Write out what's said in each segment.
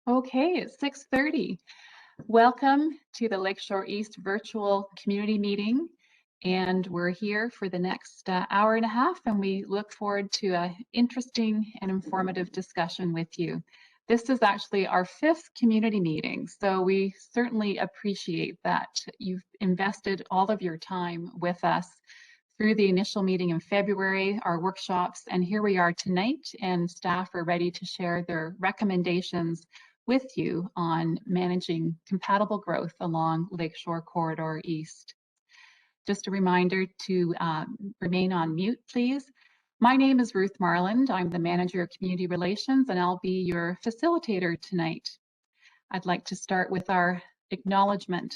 Okay, it's 6:30. Welcome to the Lakeshore East virtual community meeting. And we're here for the next hour and a half, and we look forward to an interesting and informative discussion with you. This is actually our 5th community meeting, so we certainly appreciate that you've invested all of your time with us through the initial meeting in February, our workshops, and here we are tonight, and staff are ready to share their recommendations with you on managing compatible growth along Lakeshore Corridor East. Just a reminder to remain on mute, please. My name is Ruth Marland. I'm the Manager of Community Relations, and I'll be your facilitator tonight. I'd like to start with our acknowledgement.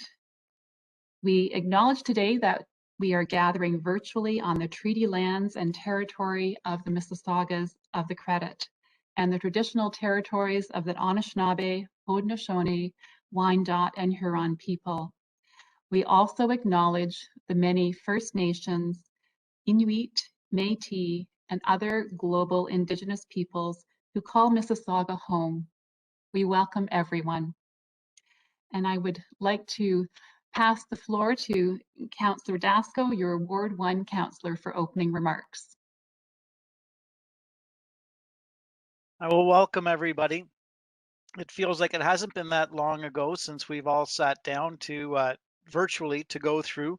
We acknowledge today that we are gathering virtually on the treaty lands and territory of the Mississaugas of the Credit and the traditional territories of the Anishinaabe, Haudenosaunee, Wyandot, and Huron people. We also acknowledge the many First Nations, Inuit, Métis, and other global Indigenous peoples who call Mississauga home. We welcome everyone. And I would like to pass the floor to Councillor Dasco, your Ward 1 councillor, for opening remarks. I will welcome everybody. It feels like it hasn't been that long ago since we've all sat down to virtually to go through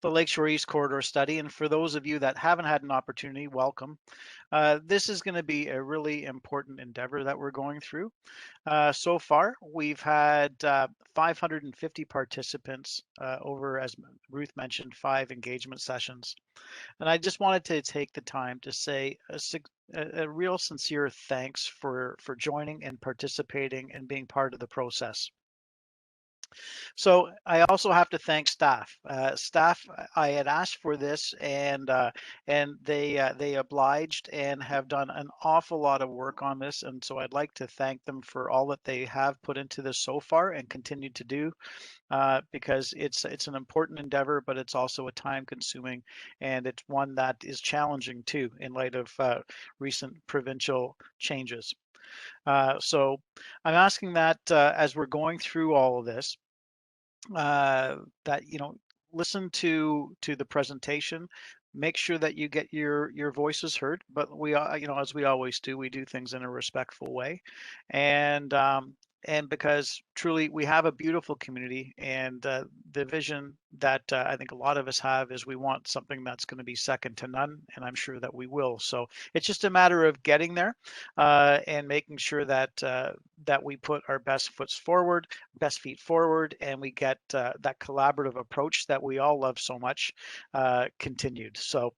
the Lakeshore East Corridor study. And for those of you that haven't had an opportunity, welcome. This is going to be a really important endeavor that we're going through. So far, we've had 550 participants over, as Ruth mentioned, 5 engagement sessions. And I just wanted to take the time to say a real sincere thanks for joining and participating and being part of the process. So I also have to thank staff. I had asked for this, and they obliged and have done an awful lot of work on this. And so I'd like to thank them for all that they have put into this so far and continue to do, because it's an important endeavor, but it's also a time-consuming, and it's one that is challenging too in light of recent provincial changes. So I'm asking that as we're going through all of this, that listen to the presentation, make sure that you get your voices heard, but we are, as we always do, we do things in a respectful way, and because truly we have a beautiful community, and the vision that I think a lot of us have is we want something that's going to be second to none, and I'm sure that we will. So it's just a matter of getting there, and making sure that that we put our best feet forward, and we get that collaborative approach that we all love so much continued. So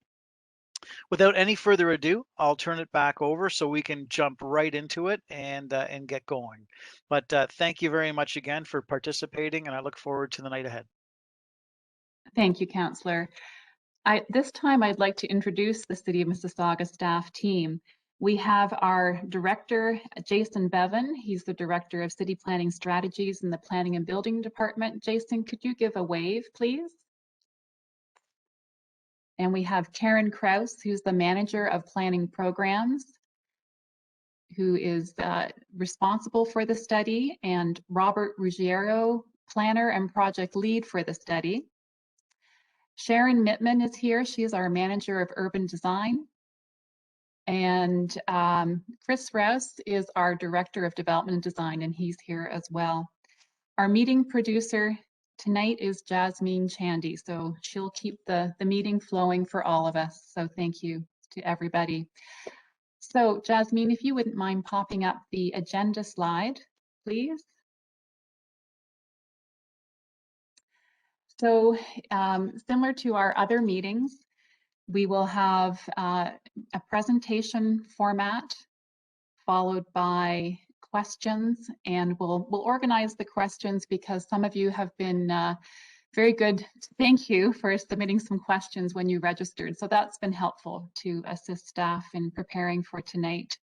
without any further ado, I'll turn it back over so we can jump right into it and get going. But thank you very much again for participating, and I look forward to the night ahead. Thank you, Councillor. This time I'd like to introduce the City of Mississauga staff team. We have our director, Jason Bevan. He's the director of City Planning Strategies in the Planning and Building Department. Jason, could you give a wave, please? And we have Karen Krause, who's the manager of planning programs, who is responsible for the study, and Robert Ruggiero, planner and project lead for the study. Sharon Mittman is here. She is our manager of urban design. And Chris Rouse is our director of development and design, and he's here as well. Our meeting producer tonight is Jasmine Chandy, so she'll keep the meeting flowing for all of us. So thank you to everybody. So Jasmine, if you wouldn't mind popping up the agenda slide, please. So similar to our other meetings, we will have a presentation format followed by questions, and we'll organize the questions because some of you have been very good. Thank you for submitting some questions when you registered. So that's been helpful to assist staff in preparing for tonight.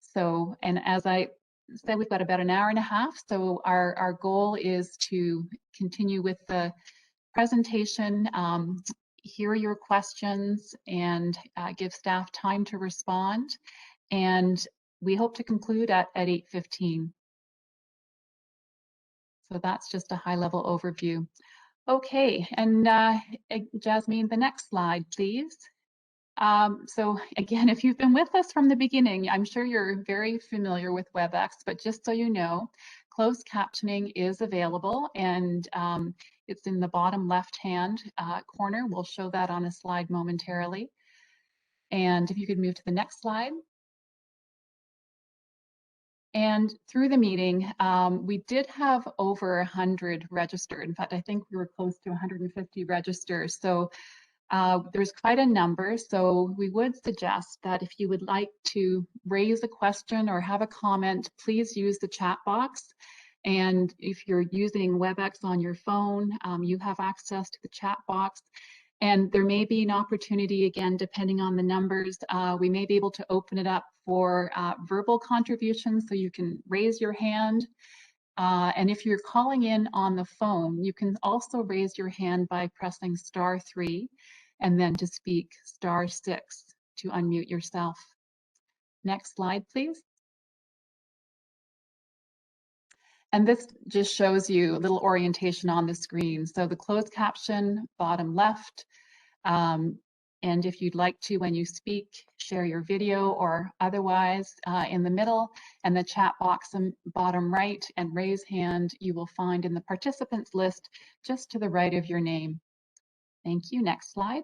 So, and as I said, we've got about an hour and a half. So our goal is to continue with the presentation, hear your questions, and give staff time to respond. And we hope to conclude at 8:15. So that's just a high-level overview. Okay, and Jasmine, the next slide, please. So again, if you've been with us from the beginning, I'm sure you're very familiar with WebEx, but just so you know, closed captioning is available, and it's in the bottom left-hand corner. We'll show that on a slide momentarily. And if you could move to the next slide. And through the meeting, we did have over 100 registered. In fact, I think we were close to 150 registers. So there's quite a number. So we would suggest that if you would like to raise a question or have a comment, please use the chat box. And if you're using WebEx on your phone, you have access to the chat box. And there may be an opportunity, again, depending on the numbers, we may be able to open it up for verbal contributions, so you can raise your hand. And if you're calling in on the phone, you can also raise your hand by pressing *3, and then to speak *6 to unmute yourself. Next slide, please. And this just shows you a little orientation on the screen. So the closed caption, bottom left. And if you'd like to, when you speak, share your video or otherwise in the middle, and the chat box in bottom right and raise hand, you will find in the participants list just to the right of your name. Thank you. Next slide.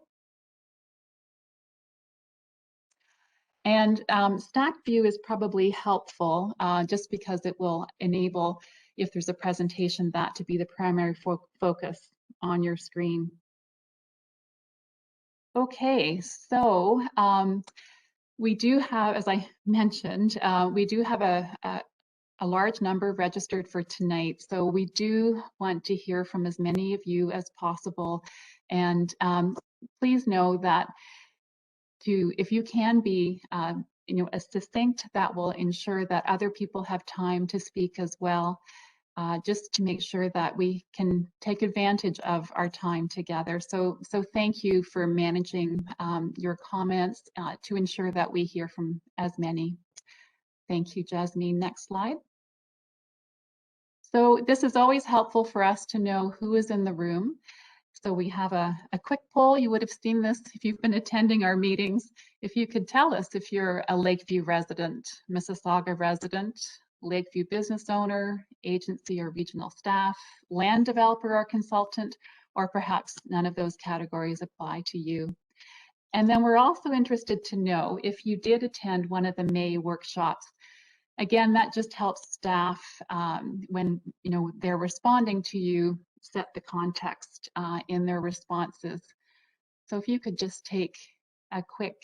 And stacked view is probably helpful just because it will enable, if there's a presentation, that to be the primary focus on your screen. Okay, so we do have, as I mentioned, we do have a large number registered for tonight. So we do want to hear from as many of you as possible. And please know that if you can be as succinct, that will ensure that other people have time to speak as well. Just to make sure that we can take advantage of our time together. So thank you for managing your comments to ensure that we hear from as many. Thank you, Jasmine. Next slide. So this is always helpful for us to know who is in the room. So we have a quick poll. You would have seen this if you've been attending our meetings. If you could tell us if you're a Lakeview resident, Mississauga resident, Lakeview business owner, agency or regional staff, land developer or consultant, or perhaps none of those categories apply to you. And then we're also interested to know if you did attend one of the May workshops. Again, that just helps staff when they're responding to you, set the context in their responses. So if you could just take a quick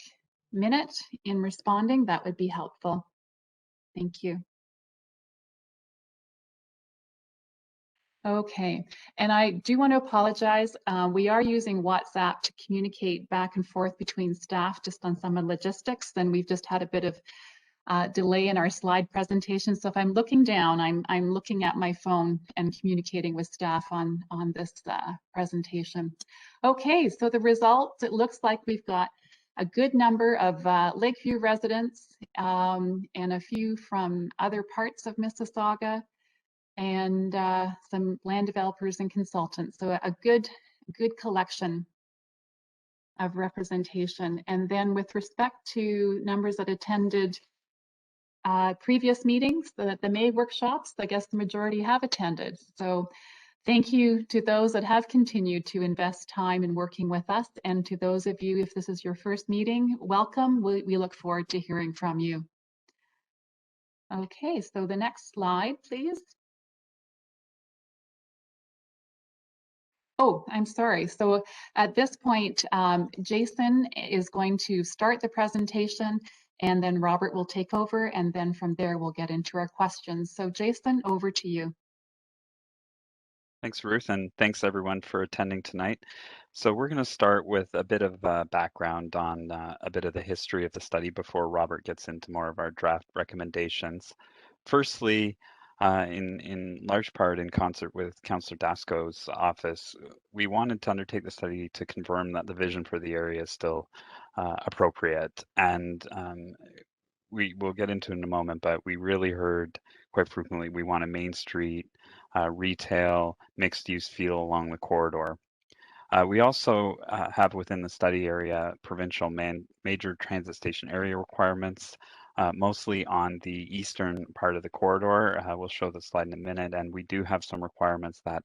minute in responding, that would be helpful. Thank you. Okay, and I do want to apologize. We are using WhatsApp to communicate back and forth between staff just on some of the logistics, and we've just had a bit of delay in our slide presentation. So if I'm looking down, I'm looking at my phone and communicating with staff on this presentation. Okay, so the results, it looks like we've got a good number of Lakeview residents and a few from other parts of Mississauga, and some land developers and consultants. So a good collection of representation. And then with respect to numbers that attended previous meetings, the May workshops, I guess the majority have attended. So thank you to those that have continued to invest time in working with us, and to those of you, if this is your first meeting, welcome. We look forward to hearing from you. Okay, so the next slide, please. Oh, I'm sorry. So at this point, Jason is going to start the presentation, and then Robert will take over, and then from there we'll get into our questions. So Jason, over to you. Thanks, Ruth, and thanks everyone for attending tonight. So we're going to start with a bit of background on a bit of the history of the study before Robert gets into more of our draft recommendations. Firstly, in large part in concert with Councillor Dasco's office, we wanted to undertake the study to confirm that the vision for the area is still appropriate. And we will get into in a moment, but we really heard quite frequently we want a main street, retail, mixed use feel along the corridor. We also have within the study area provincial major transit station area requirements, mostly on the eastern part of the corridor. We'll show the slide in a minute, and we do have some requirements that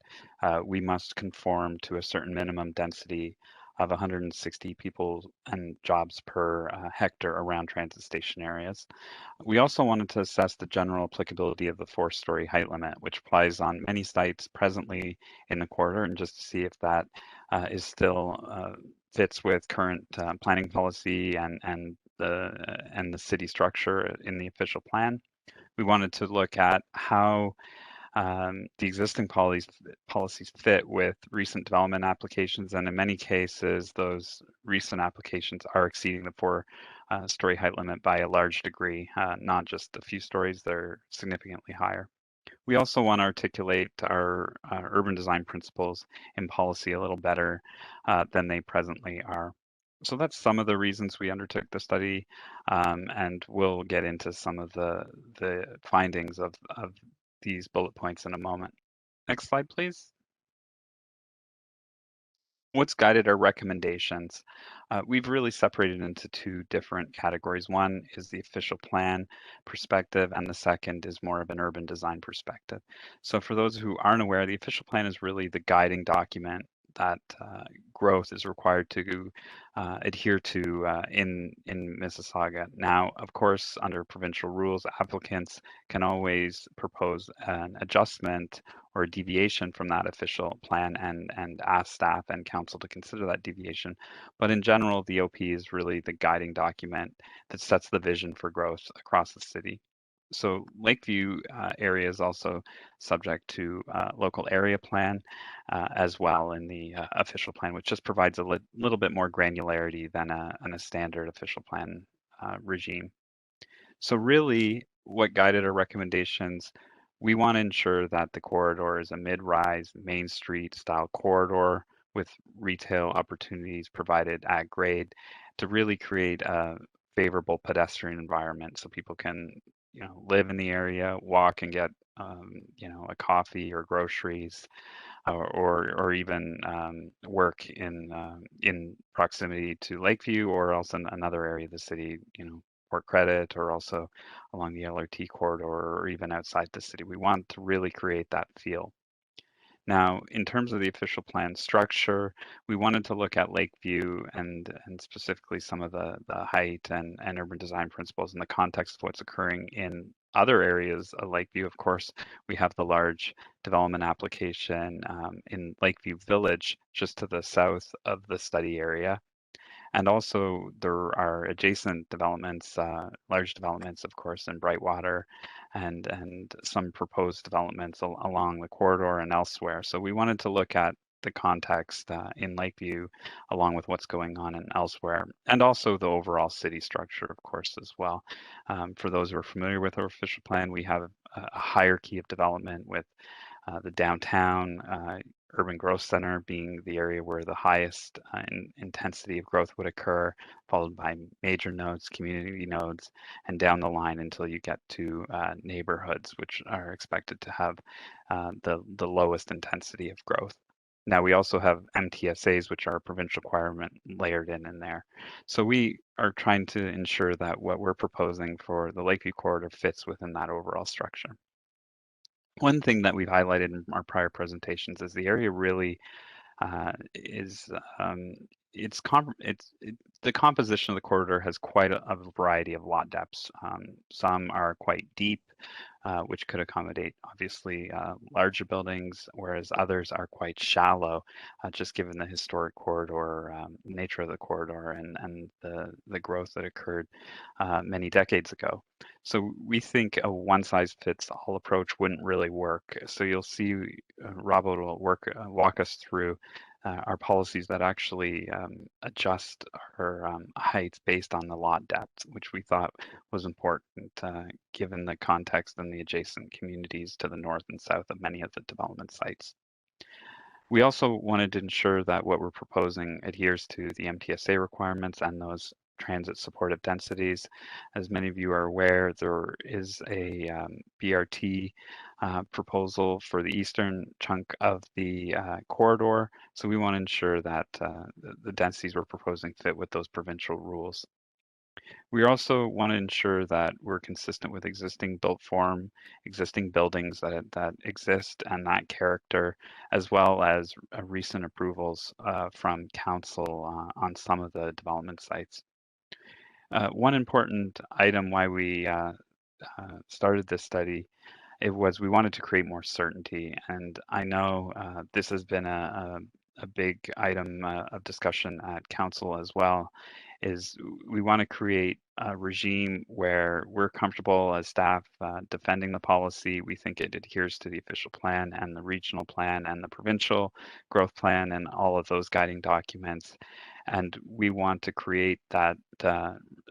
we must conform to a certain minimum density of 160 people and jobs per hectare around transit station areas. We also wanted to assess the general applicability of the 4-story height limit, which applies on many sites presently in the corridor, and just to see if that is still fits with current planning policy and the city structure in the official plan. We wanted to look at how the existing policies fit with recent development applications, and in many cases, those recent applications are exceeding the 4-story height limit by a large degree, not just a few stories, they're significantly higher. We also want to articulate our urban design principles in policy a little better than they presently are. So that's some of the reasons we undertook the study, and we'll get into some of the findings of these bullet points in a moment. Next slide, please. What's guided our recommendations? We've really separated into 2 different categories. One is the official plan perspective, and the second is more of an urban design perspective. So for those who aren't aware, the official plan is really the guiding document that growth is required to adhere to in Mississauga. Now, of course, under provincial rules, applicants can always propose an adjustment or a deviation from that official plan and ask staff and council to consider that deviation. But in general, the OP is really the guiding document that sets the vision for growth across the city. So Lakeview area is also subject to local area plan as well in the official plan, which just provides a little bit more granularity than a standard official plan regime. So really what guided our recommendations, we want to ensure that the corridor is a mid-rise Main Street style corridor with retail opportunities provided at grade to really create a favorable pedestrian environment so people can live in the area, walk and get a coffee or groceries, or even work in proximity to Lakeview or else in another area of the city, Port Credit, or also along the LRT corridor, or even outside the city. We want to really create that feel. Now, in terms of the official plan structure, we wanted to look at Lakeview and specifically some of the height and urban design principles in the context of what's occurring in other areas of Lakeview. Of course, we have the large development application in Lakeview Village, just to the south of the study area. And also there are adjacent developments, large developments, of course, in Brightwater and some proposed developments along the corridor and elsewhere. So we wanted to look at the context in Lakeview along with what's going on in elsewhere, and also the overall city structure, of course, as well. For those who are familiar with our official plan, we have a hierarchy of development with the downtown urban growth center being the area where the highest intensity of growth would occur, followed by major nodes, community nodes, and down the line until you get to neighborhoods, which are expected to have the lowest intensity of growth. Now we also have MTSAs, which are provincial requirement layered in there. So we are trying to ensure that what we're proposing for the Lakeview corridor fits within that overall structure. One thing that we've highlighted in our prior presentations is the area really the composition of the corridor has quite a variety of lot depths. Some are quite deep, which could accommodate obviously larger buildings, whereas others are quite shallow, just given the historic corridor nature of the corridor and the growth that occurred many decades ago. So we think a one-size-fits-all approach wouldn't really work. So you'll see Rob will walk us through our policies that actually adjust our heights based on the lot depth, which we thought was important given the context and the adjacent communities to the north and south of many of the development sites. We also wanted to ensure that what we're proposing adheres to the MTSA requirements and those transit supportive densities. As many of you are aware, there is a BRT proposal for the eastern chunk of the corridor. So we want to ensure that the densities we're proposing fit with those provincial rules. We also want to ensure that we're consistent with existing built form, existing buildings that exist and that character, as well as recent approvals from council on some of the development sites. One important item why we started this study, it was we wanted to create more certainty. And I know this has been a big item of discussion at council as well, is we want to create a regime where we're comfortable as staff defending the policy. We think it adheres to the official plan and the regional plan and the provincial growth plan and all of those guiding documents. And we want to create that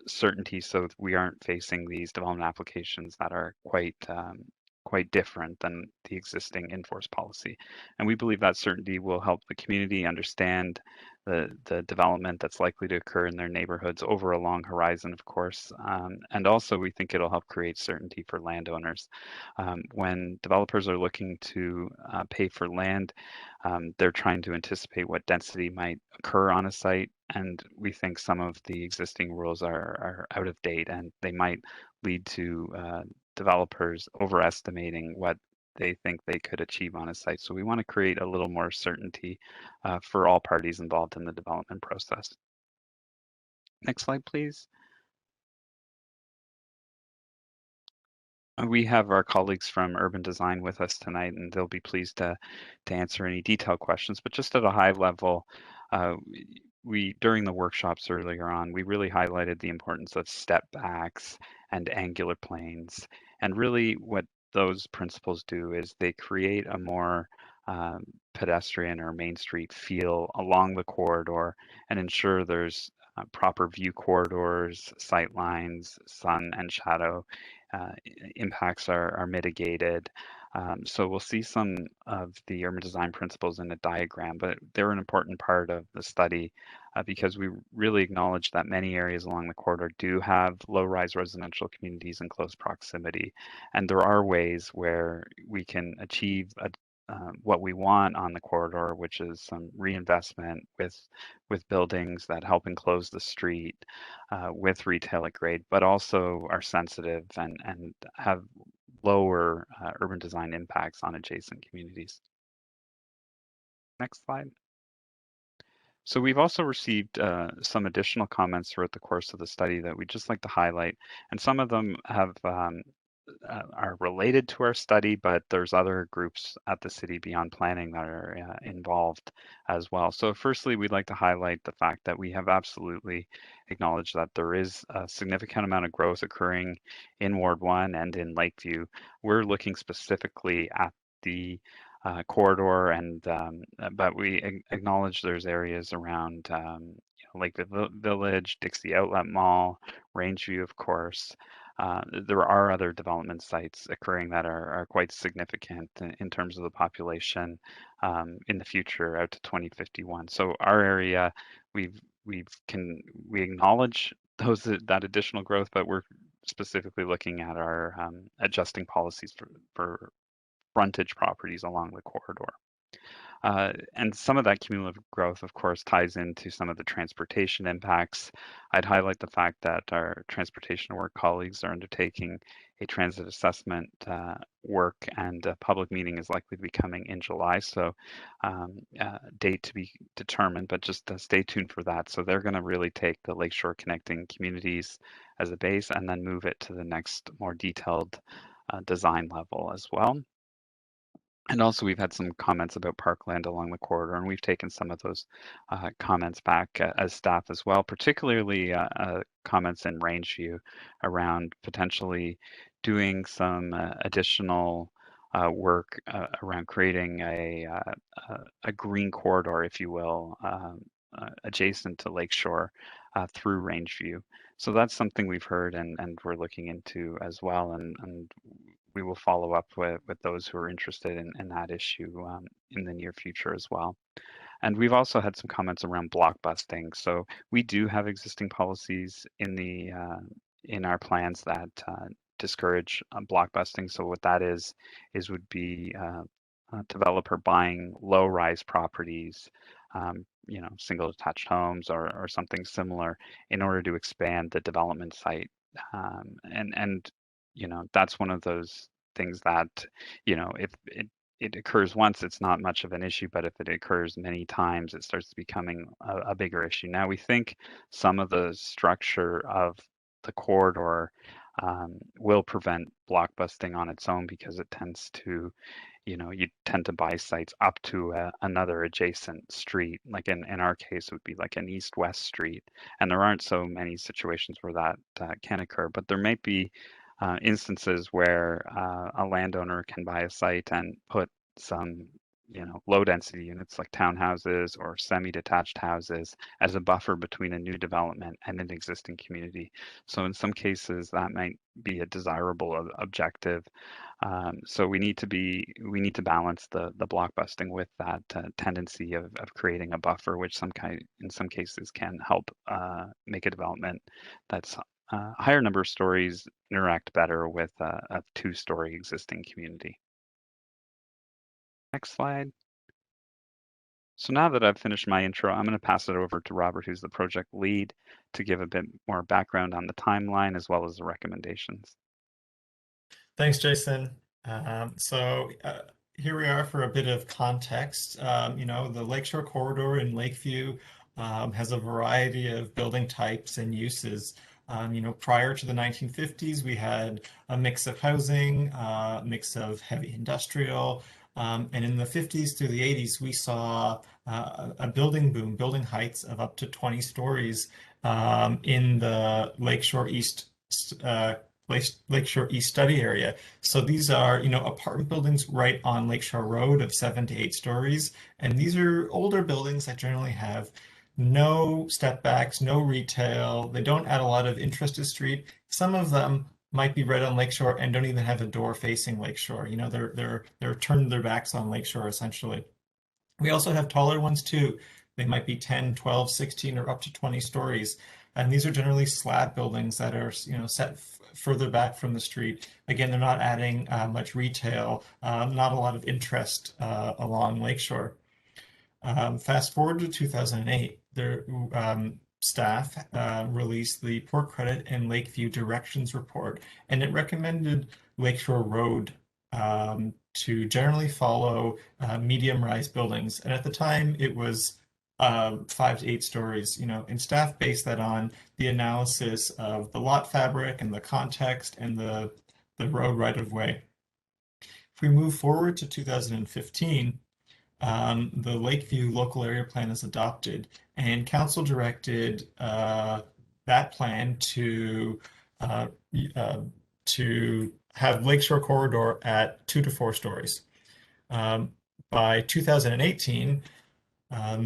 certainty so that we aren't facing these development applications that are quite different than the existing in-force policy. And we believe that certainty will help the community understand the development that's likely to occur in their neighborhoods over a long horizon, of course. And also we think it'll help create certainty for landowners. When developers are looking to pay for land, they're trying to anticipate what density might occur on a site. And we think some of the existing rules are out of date and they might lead to developers overestimating what they think they could achieve on a site. So we want to create a little more certainty for all parties involved in the development process. Next slide, please. We have our colleagues from Urban Design with us tonight, and they'll be pleased to answer any detailed questions. But just at a high level, during the workshops earlier on, we really highlighted the importance of step backs and angular planes. And really what those principles do is they create a more pedestrian or Main Street feel along the corridor and ensure there's proper view corridors, sight lines, sun and shadow impacts are mitigated. So we'll see some of the urban design principles in a diagram, but they're an important part of the study because we really acknowledge that many areas along the corridor do have low-rise residential communities in close proximity. And there are ways where we can achieve what we want on the corridor, which is some reinvestment with buildings that help enclose the street, with retail at grade, but also are sensitive and have lower urban design impacts on adjacent communities. Next slide. So we've also received some additional comments throughout the course of the study that we'd just like to highlight, and some of them have are related to our study, but there's other groups at the city beyond planning that are involved as well. So firstly, we'd like to highlight the fact that we have absolutely acknowledged that there is a significant amount of growth occurring in Ward 1 and in Lakeview. We're looking specifically at the corridor, and but we acknowledge there's areas around Lakeville Village, Dixie Outlet Mall, Rangeview, of course. There are other development sites occurring that are quite significant in terms of the population in the future out to 2051. So our area, we acknowledge that additional growth, but we're specifically looking at our adjusting policies for frontage properties along the corridor. And some of that cumulative growth, of course, ties into some of the transportation impacts. I'd highlight the fact that our transportation work colleagues are undertaking a transit assessment work, and a public meeting is likely to be coming in July. So date to be determined, but just stay tuned for that. So they're going to really take the Lakeshore Connecting Communities as a base and then move it to the next more detailed design level as well. And also we've had some comments about parkland along the corridor, and we've taken some of those comments back as staff as well, particularly comments in Rangeview around potentially doing some additional work around creating a green corridor, if you will, adjacent to Lakeshore through Rangeview. So that's something we've heard and we're looking into as well, and we will follow up with those who are interested in that issue in the near future as well. And we've also had some comments around block busting. So we do have existing policies in our plans that discourage block busting. So what that is would be a developer buying low-rise properties, single detached homes or something similar in order to expand the development site. And that's one of those things that, if it occurs once, it's not much of an issue, but if it occurs many times, it starts becoming a bigger issue. Now, we think some of the structure of the corridor will prevent block busting on its own because it tends to, you tend to buy sites up to another adjacent street. Like in our case, it would be like an east-west street. And there aren't so many situations where that can occur, but there might be instances where a landowner can buy a site and put some, low density units like townhouses or semi-detached houses as a buffer between a new development and an existing community. So in some cases, that might be a desirable objective. So we need to balance the block busting with that tendency of creating a buffer, which in some cases can help make a development that's a higher number of stories interact better with a two-story existing community. Next slide. So now that I've finished my intro, I'm going to pass it over to Robert, who's the project lead, to give a bit more background on the timeline as well as the recommendations. Thanks, Jason. Here we are for a bit of context. The Lakeshore Corridor in Lakeview has a variety of building types and uses. Prior to the 1950s, we had a mix of housing, a mix of heavy industrial, and in the 50s through the 80s, we saw a building boom, building heights of up to 20 stories in the Lakeshore East study area. So these are, apartment buildings right on Lakeshore Road of 7 to 8 stories. And these are older buildings that generally have no step backs, no retail. They don't add a lot of interest to street. Some of them might be right on Lakeshore and don't even have a door facing Lakeshore. They're turned their backs on Lakeshore essentially. We also have taller ones too. They might be 10, 12, 16, or up to 20 stories. And these are generally slab buildings that are, set further back from the street. Again, they're not adding much retail, not a lot of interest along Lakeshore. Fast forward to 2008, their staff released the Port Credit and Lakeview Directions Report, and it recommended Lakeshore Road to generally follow medium-rise buildings. And at the time, it was 5 to 8 stories, and staff based that on the analysis of the lot fabric and the context and the road right-of-way. If we move forward to 2015, the Lakeview Local Area Plan is adopted, and Council directed that plan to have Lakeshore Corridor at 2 to 4 stories. By 2018,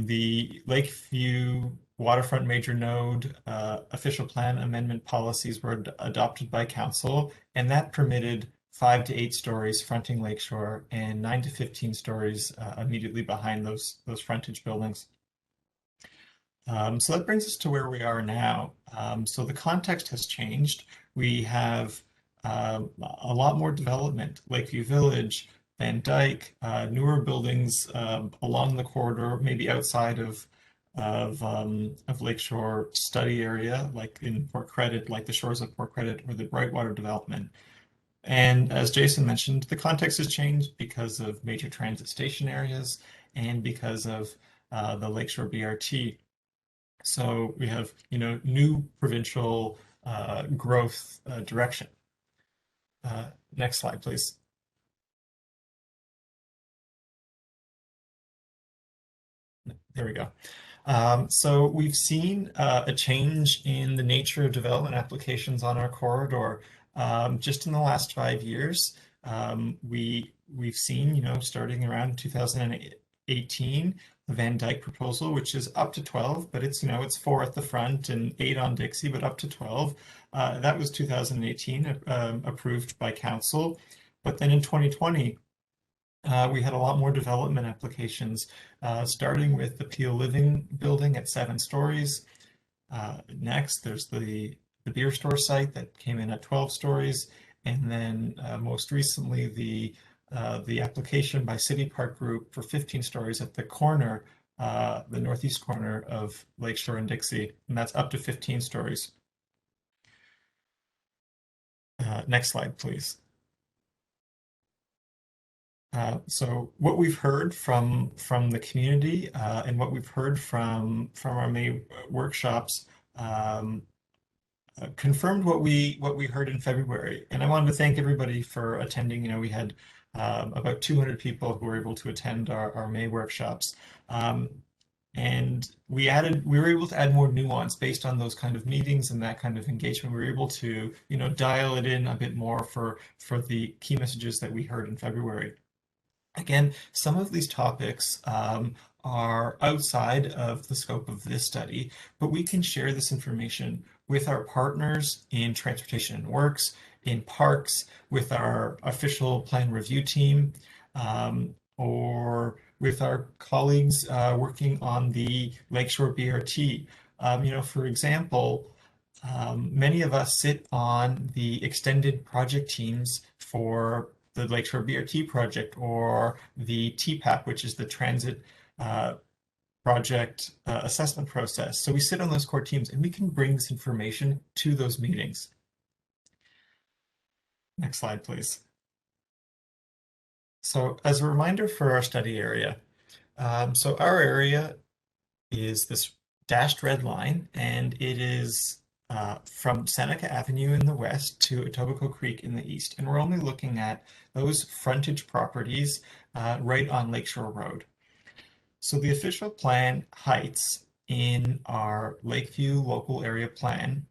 the Lakeview Waterfront Major Node official plan amendment policies were adopted by Council, and that permitted 5 to 8 stories fronting Lakeshore and 9 to 15 stories immediately behind those frontage buildings. So that brings us to where we are now. So the context has changed. We have a lot more development. Lakeview Village, Van Dyke, newer buildings along the corridor, maybe outside of Lakeshore study area, like in Port Credit, like the shores of Port Credit or the Brightwater development. And as Jason mentioned, the context has changed because of major transit station areas and because of the Lakeshore BRT. So we have, new provincial growth direction. Next slide, please. There we go. So we've seen a change in the nature of development applications on our corridor. Just in the last 5 years, we've seen, starting around 2018, the Van Dyke proposal, which is up to 12, but it's, it's 4 at the front and 8 on Dixie, but up to 12. That was 2018, approved by Council. But then in 2020, We had a lot more development applications, starting with the Peel Living building at 7 stories. Next, there's the beer store site that came in at 12 stories. And then most recently, the application by City Park Group for 15 stories at the corner, the northeast corner of Lakeshore and Dixie, and that's up to 15 stories. Next slide, please. So what we've heard from the community and what we've heard from our May workshops confirmed what we heard in February. And I wanted to thank everybody for attending. You know, we had about 200 people who were able to attend our May workshops. And we were able to add more nuance based on those kind of meetings and that kind of engagement. We were able to, you know, dial it in a bit more for the key messages that we heard in February. Again, some of these topics are outside of the scope of this study, but we can share this information with our partners in Transportation and Works, in Parks, with our official plan review team, or with our colleagues working on the Lakeshore BRT. You know, for example, many of us sit on the extended project teams for the Lakeshore BRT project or the TPAP, which is the Transit Project Assessment Process. So we sit on those core teams and we can bring this information to those meetings. Next slide, please. So as a reminder for our study area, so our area is this dashed red line, and it is from Seneca Avenue in the west to Etobicoke Creek in the east. And we're only looking at those frontage properties right on Lakeshore Road. So the official plan heights in our Lakeview local area plan,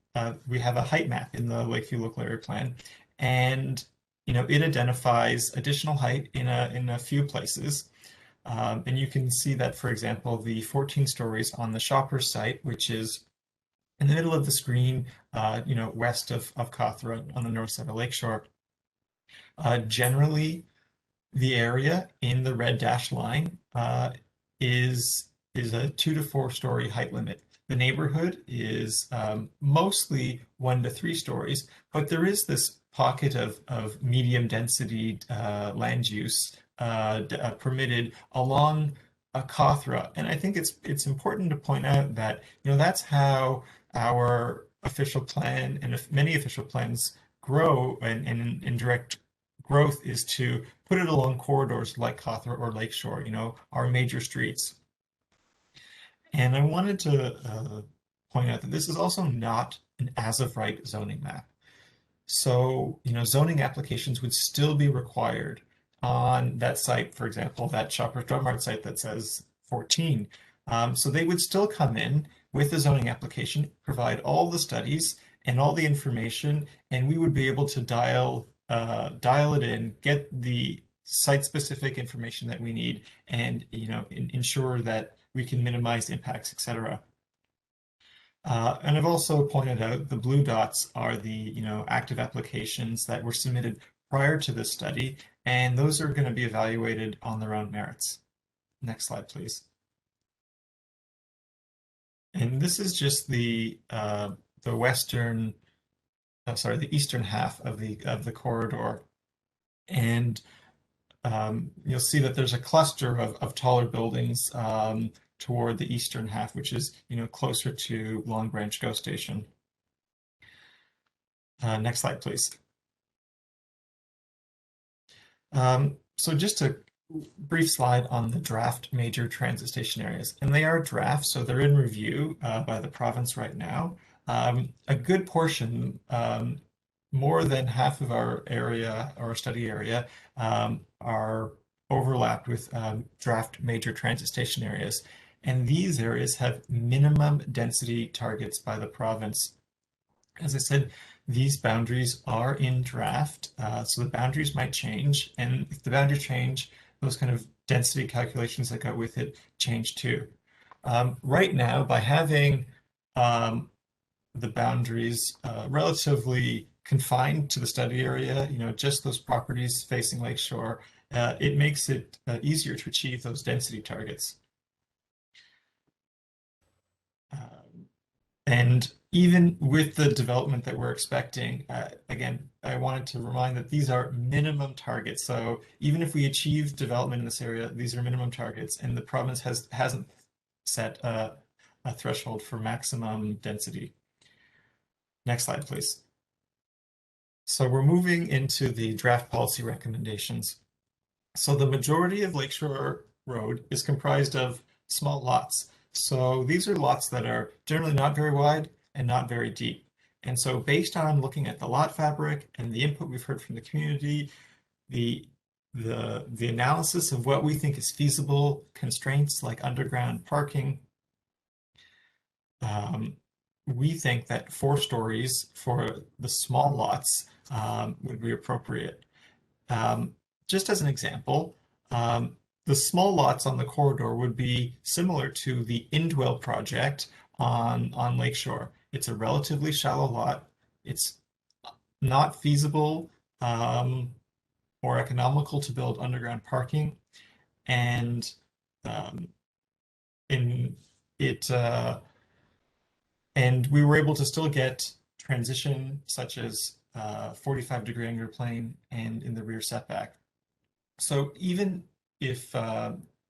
we have a height map in the Lakeview local area plan, and you know, it identifies additional height in a few places. And you can see that, for example, the 14 stories on the Shoppers site, which is in the middle of the screen, you know, west of Cawthra on the north side of Lakeshore. Generally, the area in the red dashed line is a 2 to 4 story height limit. The neighborhood is mostly 1 to 3 stories, but there is this pocket of medium density land use permitted along Cawthra. And I think it's important to point out that, you know, that's how our official plan and many official plans grow, and in direct growth is to put it along corridors like Cawthra or Lakeshore, you know, our major streets. And I wanted to point out that this is also not an as-of-right zoning map. So, you know, zoning applications would still be required on that site, for example, that Shoppers Drug Mart site that says 14. So they would still come in with the zoning application, provide all the studies and all the information, and we would be able to dial it in, get the site-specific information that we need, and, you know, ensure that we can minimize impacts, etc. And I've also pointed out the blue dots are the, you know, active applications that were submitted prior to this study, and those are going to be evaluated on their own merits. Next slide, please. And this is just the eastern half of the corridor, and you'll see that there's a cluster of taller buildings toward the eastern half, which is, you know, closer to Long Branch GO Station. Next slide, please. So just a brief slide on the draft major transit station areas, and they are drafts, so they're in review by the province right now. A good portion, more than half of our area, or our study area, are overlapped with draft major transit station areas. And these areas have minimum density targets by the province. As I said, these boundaries are in draft, so the boundaries might change. And if the boundaries change, those kind of density calculations that go with it change too. Right now, by having the boundaries relatively confined to the study area, you know, just those properties facing Lakeshore it makes it easier to achieve those density targets. And even with the development that we're expecting, again, I wanted to remind that these are minimum targets. So even if we achieve development in this area, these are minimum targets, and the province hasn't set a threshold for maximum density. Next slide, please. So we're moving into the draft policy recommendations. So the majority of Lakeshore Road is comprised of small lots. So these are lots that are generally not very wide and not very deep. And so based on looking at the lot fabric and the input we've heard from the community, the analysis of what we think is feasible constraints like underground parking, we think that 4 stories for the small lots would be appropriate. Just as an example, the small lots on the corridor would be similar to the Indwell project on Lakeshore. It's a relatively shallow lot. It's not feasible or economical to build underground parking, and and we were able to still get transition such as 45-degree angular plane and in the rear setback. So even if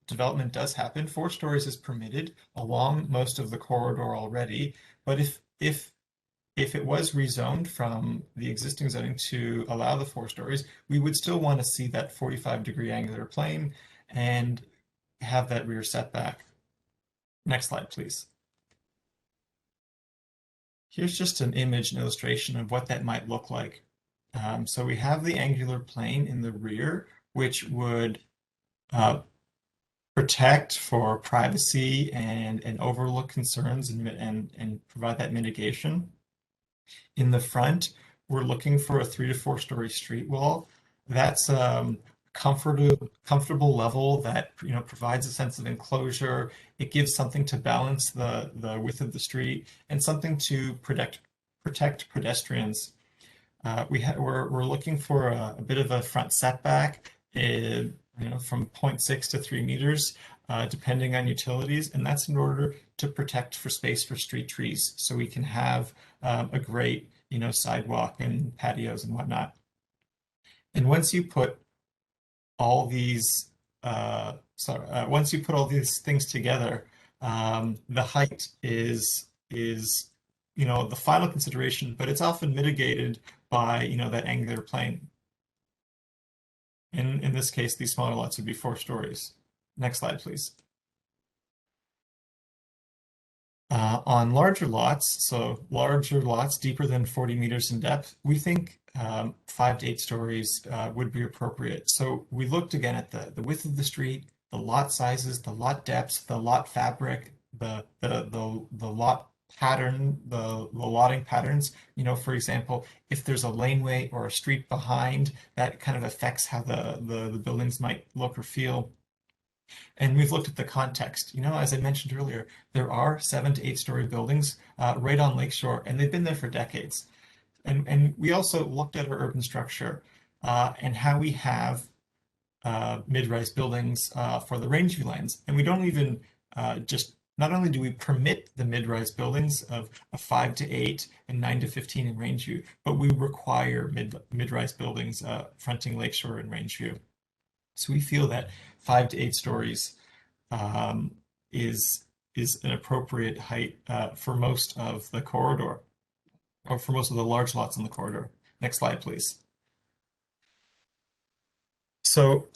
development does happen, 4 stories is permitted along most of the corridor already. But if it was rezoned from the existing zoning to allow the 4 stories, we would still want to see that 45-degree angular plane and have that rear setback. Next slide, please. Here's just an image, an illustration of what that might look like. So we have the angular plane in the rear, which would protect for privacy and overlook concerns and provide that mitigation. In the front, we're looking for a 3 to 4 story street wall. That's comfortable level that provides a sense of enclosure. It gives something to balance the width of the street and something to protect pedestrians. We're looking for a bit of a front setback, from 0.6 to 3 meters, depending on utilities, and that's in order to protect for space for street trees, so we can have a great sidewalk and patios and whatnot. And once you put all these things together, the height is the final consideration, but it's often mitigated by that angular plane. In this case, these smaller lots would be 4 stories. Next slide, please. On larger lots, so larger lots deeper than 40 meters in depth, we think 5 to 8 stories would be appropriate. So we looked again at the width of the street, the lot sizes, the lot depths, the lot fabric, the lot pattern, the lotting patterns. For example, if there's a laneway or a street behind, that kind of affects how the buildings might look or feel. And we've looked at the context. As I mentioned earlier, there are 7 to 8 story buildings right on Lakeshore, and they've been there for decades. And we also looked at our urban structure and how we have mid-rise buildings for the Rangeview lands. And we don't even not only do we permit the mid-rise buildings of 5 to 8 and 9 to 15 in Rangeview, but we require mid-rise buildings fronting Lakeshore and Rangeview. So we feel that 5 to 8 stories is an appropriate height for most of the corridor, or for most of the large lots in the corridor. Next slide, please. So,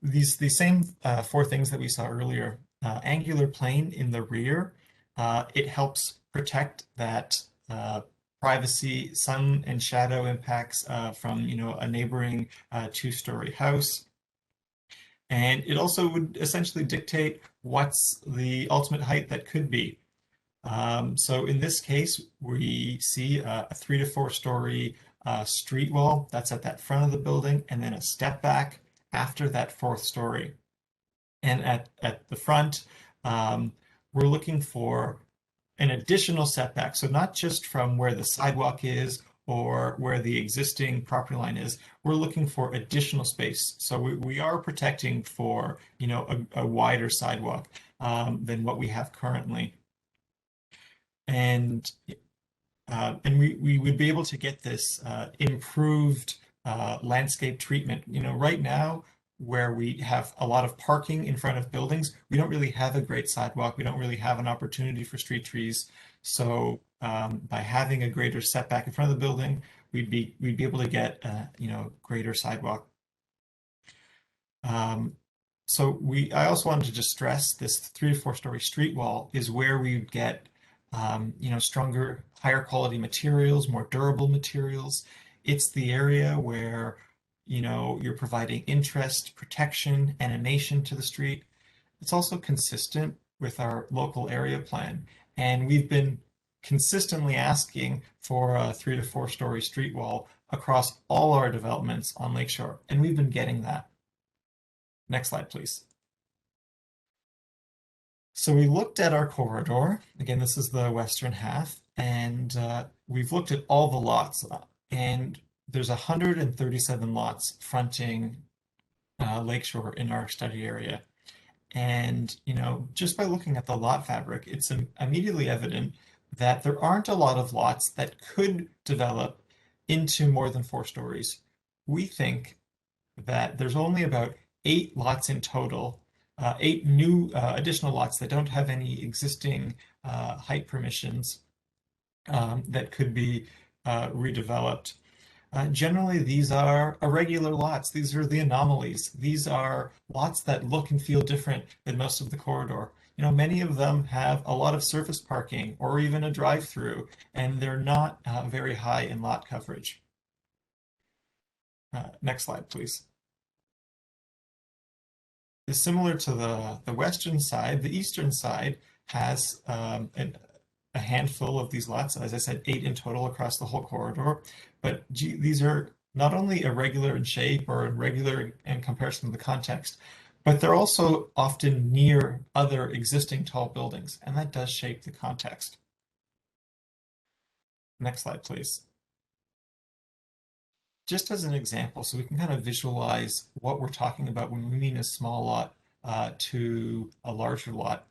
these same 4 things that we saw earlier, angular plane in the rear, it helps protect that privacy, sun and shadow impacts from a neighboring 2-story house. And it also would essentially dictate what's the ultimate height that could be. So in this case, we see a 3 to 4 story street wall that's at that front of the building, and then a step back after that 4th story. And at the front, we're looking for an additional setback. So not just from where the sidewalk is or where the existing property line is, we're looking for additional space. So we are protecting for, you know, a wider sidewalk than what we have currently. And we would be able to get this improved landscape treatment. You know, right now, where we have a lot of parking in front of buildings, we don't really have a great sidewalk. We don't really have an opportunity for street trees. So by having a greater setback in front of the building, we'd be able to get you know, greater sidewalk. So I also wanted to just stress this 3 to 4 story street wall is where we would get you know, stronger, higher quality materials, more durable materials. It's the area where, you know, you're providing interest, protection, animation to the street. It's also consistent with our local area plan. And we've been consistently asking for a 3 to 4 story street wall across all our developments on Lakeshore. And we've been getting that. Next slide, please. So we looked at our corridor. Again, this is the western half, and we've looked at all the lots. And there's 137 lots fronting Lakeshore in our study area. And, you know, just by looking at the lot fabric, it's immediately evident that there aren't a lot of lots that could develop into more than 4 stories. We think that there's only about 8 lots in total, 8 new additional lots that don't have any existing height permissions that could be redeveloped. Generally, these are irregular lots. These are the anomalies. These are lots that look and feel different than most of the corridor. You know, many of them have a lot of surface parking or even a drive-through, and they're not very high in lot coverage. Next slide, please. Is similar to the western side. The eastern side has a handful of these lots. As I said, 8 in total across the whole corridor. But these are not only irregular in shape or irregular in comparison to the context, but they're also often near other existing tall buildings, and that does shape the context. Next slide, please. Just as an example, so we can kind of visualize what we're talking about when we mean a small lot to a larger lot.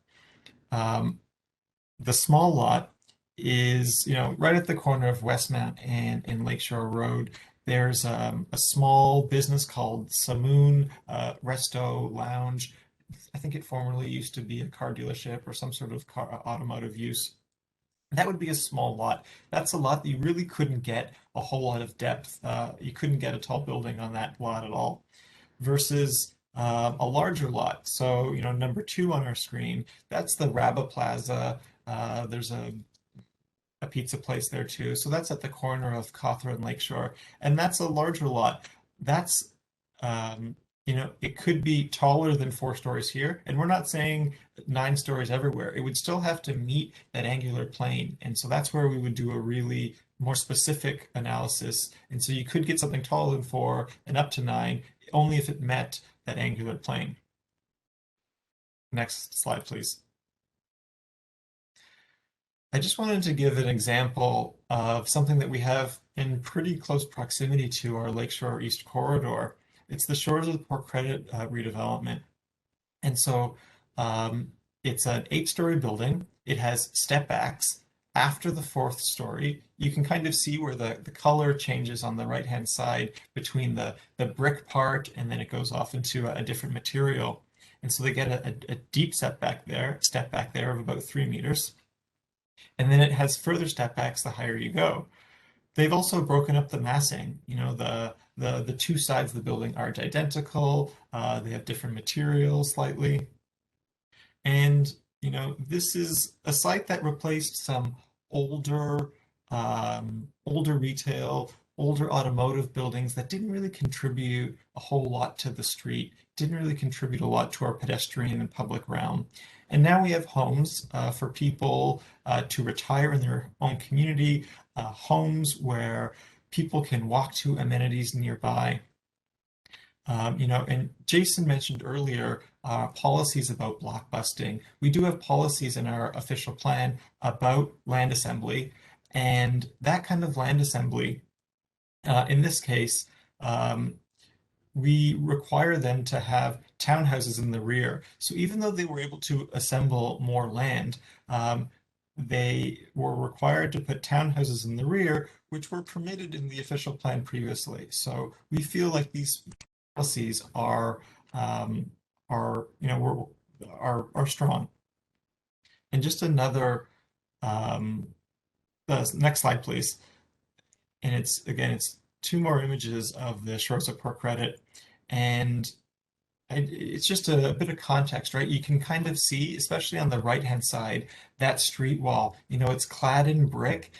The small lot is, you know, right at the corner of Westmount and Lakeshore Road. There's a small business called Samoon Resto Lounge. I think it formerly used to be a car dealership or some sort of automotive use. That would be a small lot. That's a lot that you really couldn't get a whole lot of depth. You couldn't get a tall building on that lot at all. Versus a larger lot. So, you know, number 2 on our screen, that's the Rabba Plaza. There's a pizza place there too. So that's at the corner of Cawthra and Lakeshore. And that's a larger lot. That's, you know, it could be taller than 4 stories here. And we're not saying 9 stories everywhere. It would still have to meet that angular plane. And so that's where we would do a really more specific analysis. And so you could get something taller than 4 and up to 9, only if it met that angular plane. Next slide, please. I just wanted to give an example of something that we have in pretty close proximity to our Lakeshore East Corridor. It's the Shores of the Port Credit redevelopment. And so it's an 8-story building. It has step backs. After the 4th story, you can kind of see where the color changes on the right-hand side between the brick part, and then it goes off into a different material. And so they get a deep step back there of about 3 meters. And then it has further step backs the higher you go. They've also broken up the massing. You know, the 2 sides of the building aren't identical. They have different materials slightly. And, you know, this is a site that replaced some older retail, older automotive buildings that didn't really contribute a whole lot to the street, didn't really contribute a lot to our pedestrian and public realm. And now we have homes for people to retire in their own community, homes where people can walk to amenities nearby. You know, and Jason mentioned earlier policies about blockbusting. We do have policies in our official plan about land assembly, and that kind of land assembly In this case, we require them to have townhouses in the rear. So even though they were able to assemble more land, they were required to put townhouses in the rear, which were permitted in the official plan previously. So we feel like these policies are strong. And just another, the next slide, please. And it's two more images of the Shores of Port Credit, and it's just a bit of context, right? You can kind of see, especially on the right-hand side, that street wall. It's clad in brick,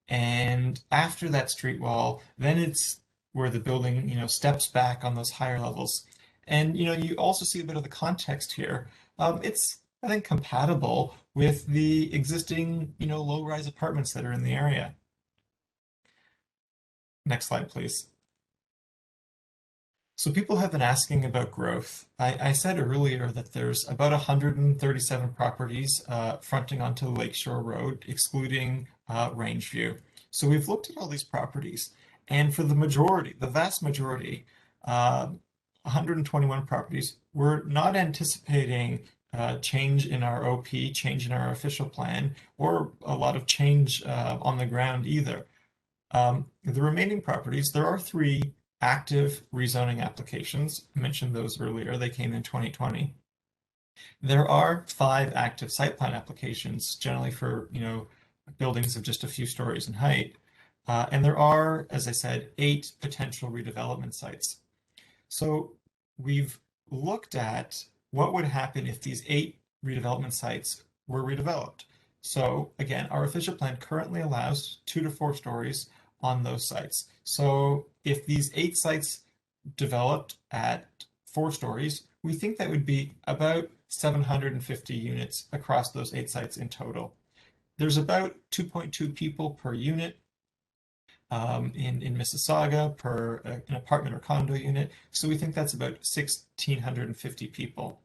and after that street wall, then it's where the building, steps back on those higher levels. And you also see a bit of the context here. It's, I think, compatible with the existing, low-rise apartments that are in the area. Next slide, please. So people have been asking about growth. I said earlier that there's about 137 properties fronting onto Lakeshore Road, excluding Rangeview. So we've looked at all these properties, and for the majority, the vast majority, 121 properties, we're not anticipating change in our OP, change in our official plan, or a lot of change on the ground either. The remaining properties, there are 3 active rezoning applications. I mentioned those earlier. They came in 2020. There are 5 active site plan applications, generally for, buildings of just a few stories in height. And there are, as I said, 8 potential redevelopment sites. So we've looked at what would happen if these 8 redevelopment sites were redeveloped. So again, our official plan currently allows 2 to 4 stories on those sites. So if these 8 sites developed at 4 stories, we think that would be about 750 units across those 8 sites in total. There's about 2.2 people per unit in Mississauga per an apartment or condo unit. So we think that's about 1,650 people.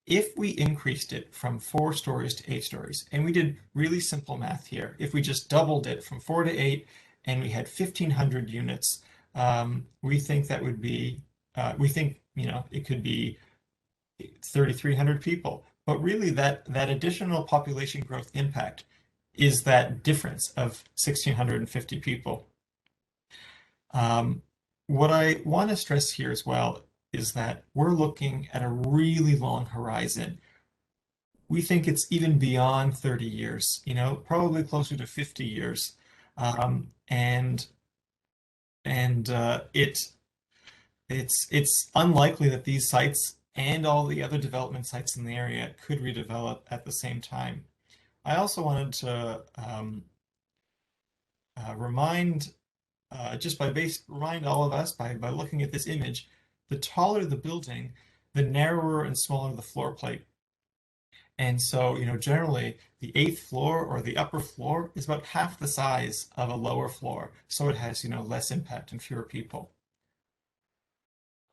If we increased it from 4 stories to 8 stories, and we did really simple math here, if we just doubled it from 4 to 8 and we had 1,500 units, we think that would be, it could be 3,300 people. But really that additional population growth impact is that difference of 1,650 people. What I want to stress here as well is that we're looking at a really long horizon. We think it's even beyond 30 years, probably closer to 50 years. It's unlikely that these sites and all the other development sites in the area could redevelop at the same time. I also wanted to remind all of us by looking at this image, the taller the building, the narrower and smaller the floor plate. And so, generally the 8th floor or the upper floor is about half the size of a lower floor. So it has, less impact and fewer people.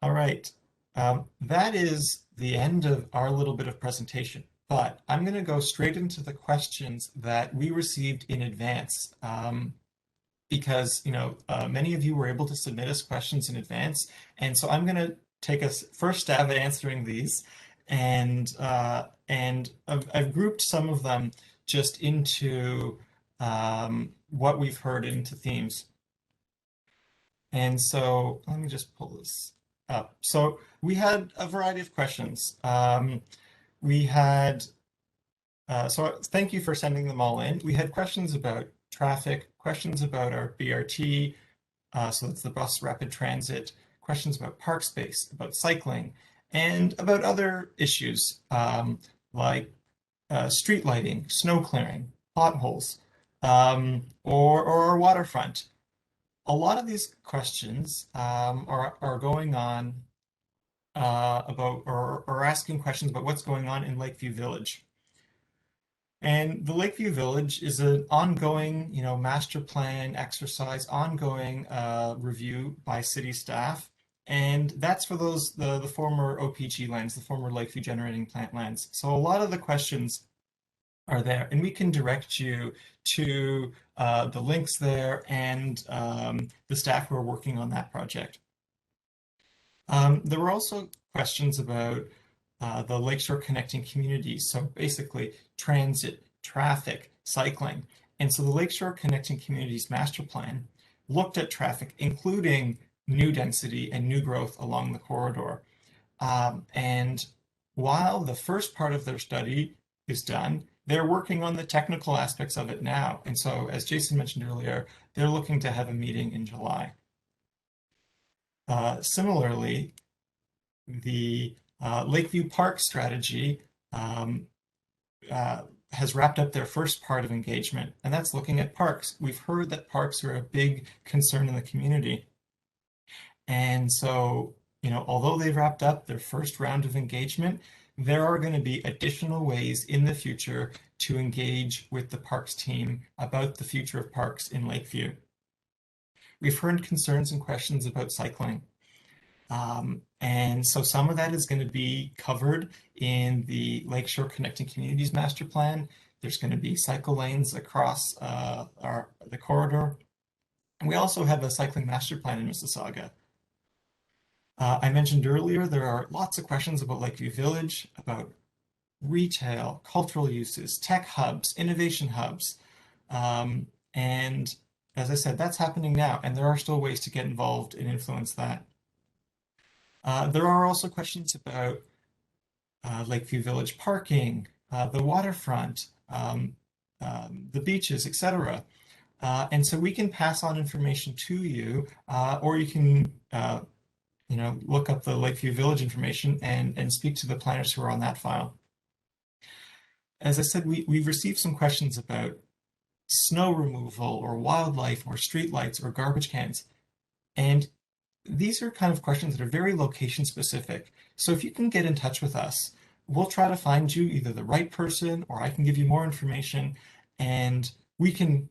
All right. That is the end of our little bit of presentation, but I'm going to go straight into the questions that we received in advance. Because many of you were able to submit us questions in advance, and so I'm going to take a first stab at answering these, and I've grouped some of them just into what we've heard into themes. And so let me just pull this up. So we had a variety of questions. We had so thank you for sending them all in. We had questions about traffic, questions about our BRT, so that's the bus rapid transit, questions about park space, about cycling, and about other issues like street lighting, snow clearing, potholes, or our waterfront. A lot of these questions are going on about or asking questions about what's going on in Lakeview Village. And the Lakeview Village is an ongoing, master plan exercise, ongoing review by city staff. And that's for the former OPG lands, the former Lakeview Generating Plant lands. So a lot of the questions are there, and we can direct you to the links there and the staff who are working on that project. There were also questions about the Lakeshore connecting communities. So basically transit, traffic, cycling. And so the Lakeshore Connecting Communities Master Plan looked at traffic, including new density and new growth along the corridor. And while the first part of their study is done, they're working on the technical aspects of it now. And so, as Jason mentioned earlier, they're looking to have a meeting in July. Similarly, the Lakeview Park strategy has wrapped up their first part of engagement, and that's looking at parks. We've heard that parks are a big concern in the community. And so, although they've wrapped up their first round of engagement, there are going to be additional ways in the future to engage with the parks team about the future of parks in Lakeview. We've heard concerns and questions about cycling. And so some of that is going to be covered in the Lakeshore Connecting Communities Master Plan. There's going to be cycle lanes across the corridor. And we also have a cycling master plan in Mississauga. I mentioned earlier, there are lots of questions about Lakeview Village, about retail, cultural uses, tech hubs, innovation hubs. And as I said, that's happening now, and there are still ways to get involved and influence that. There are also questions about Lakeview Village parking, the waterfront, the beaches, etc. And so we can pass on information to you, or you can look up the Lakeview Village information and speak to the planners who are on that file. As I said, we've received some questions about snow removal or wildlife or streetlights or garbage cans. And these are kind of questions that are very location specific. So if you can get in touch with us, we'll try to find you either the right person, or I can give you more information, and we can,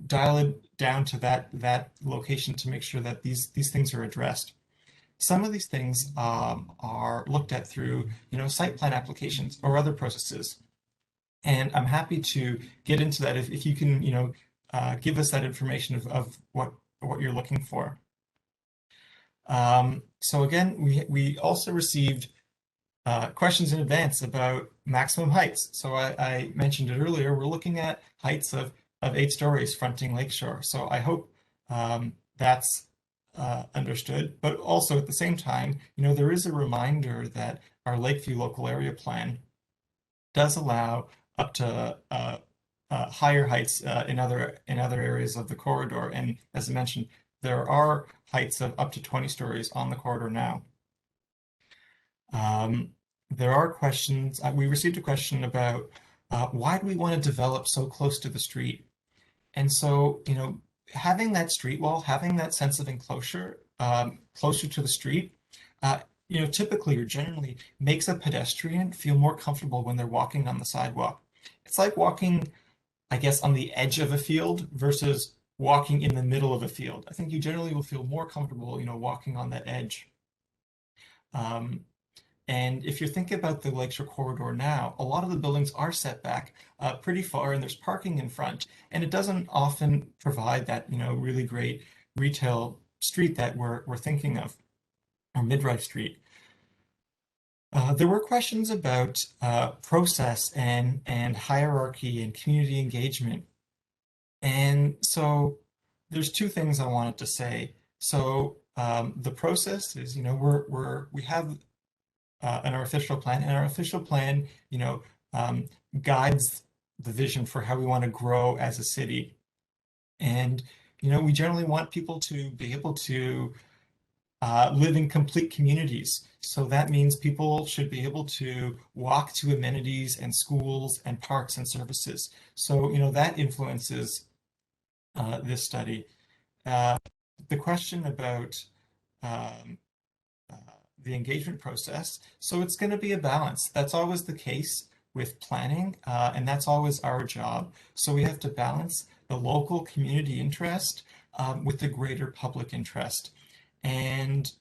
dial it down to that location to make sure that these things are addressed. Some of these things are looked at through, site plan applications or other processes. And I'm happy to get into that if you can, give us that information of what you're looking for. So again, we also received questions in advance about maximum heights. So I mentioned it earlier, we're looking at heights of 8 stories fronting Lakeshore. So I hope that's understood, but also at the same time, there is a reminder that our Lakeview local area plan does allow up to higher heights in other areas of the corridor. And as I mentioned, there are heights of up to 20 stories on the corridor now. There are questions. We received a question about why do we want to develop so close to the street? And so, having that street wall, having that sense of enclosure closer to the street, typically or generally makes a pedestrian feel more comfortable when they're walking on the sidewalk. It's like walking, I guess, on the edge of a field versus walking in the middle of a field. I think you generally will feel more comfortable, walking on that edge. And if you're thinking about the Lakeshore Corridor now, a lot of the buildings are set back pretty far, and there's parking in front, and it doesn't often provide that, really great retail street that we're thinking of, or Midrife Street. There were questions about process and hierarchy and community engagement. And so there's two things I wanted to say. So the process is, we have in our official plan, and our official plan, guides the vision for how we want to grow as a city. And, we generally want people to be able to live in complete communities. So that means people should be able to walk to amenities and schools and parks and services. So, that influences this study. The question about the engagement process. So it's going to be a balance. That's always the case with planning, and that's always our job. So we have to balance the local community interest with the greater public interest. And,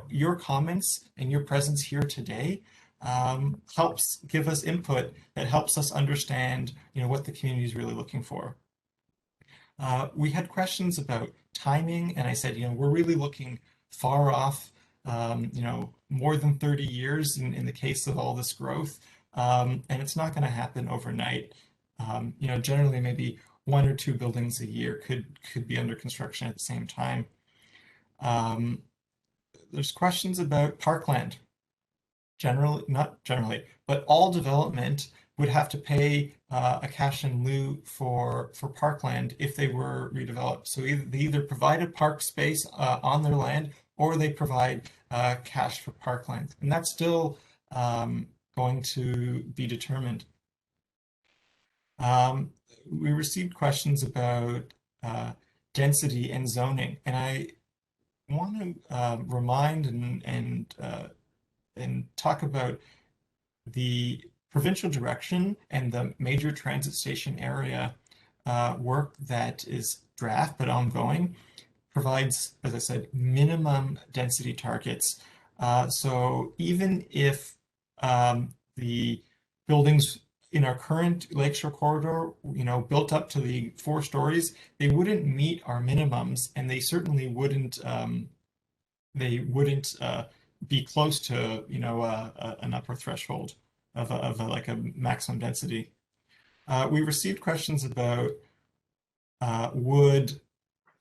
your comments and your presence here today helps give us input that helps us understand, what the community is really looking for. We had questions about timing, and I said, we're really looking far off, more than 30 years in the case of all this growth, and it's not going to happen overnight. Generally maybe 1 or 2 buildings a year could be under construction at the same time. There's questions about parkland. Not generally, but all development would have to pay a cash in lieu for parkland if they were redeveloped. So they either provide a park space on their land, or they provide cash for parkland, and that's still going to be determined. We received questions about density and zoning, and I want to remind and talk about the provincial direction and the major transit station area work that is draft but ongoing provides, as I said, minimum density targets. So even if the buildings in our current Lakeshore Corridor, built up to the 4 stories, they wouldn't meet our minimums, and they certainly wouldn't be close to an upper threshold of like a maximum density. We received questions about would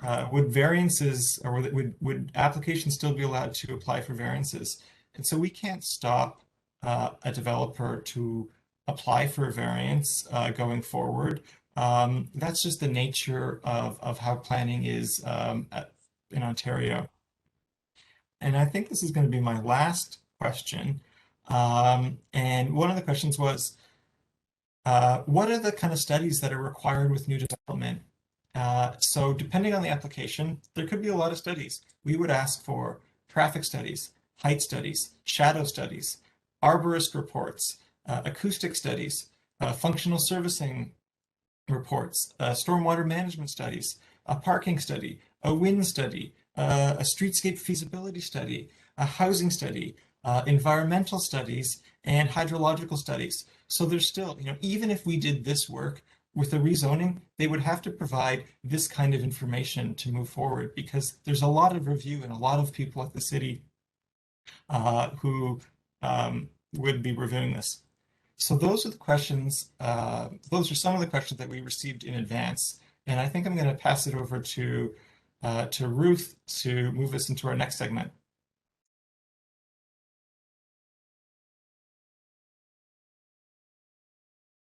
variances, or would applications still be allowed to apply for variances? And so we can't stop a developer to apply for a variance going forward. That's just the nature of how planning is in Ontario. And I think this is going to be my last question. And one of the questions was, what are the kind of studies that are required with new development? So depending on the application, there could be a lot of studies. We would ask for traffic studies, height studies, shadow studies, arborist reports, acoustic studies, functional servicing reports, stormwater management studies, a parking study, a wind study, a streetscape feasibility study, a housing study, environmental studies, and hydrological studies. So there's still, even if we did this work with the rezoning, they would have to provide this kind of information to move forward, because there's a lot of review and a lot of people at the city who would be reviewing this. So those are the questions, those are some of the questions that we received in advance. And I think I'm going to pass it over to Ruth to move us into our next segment.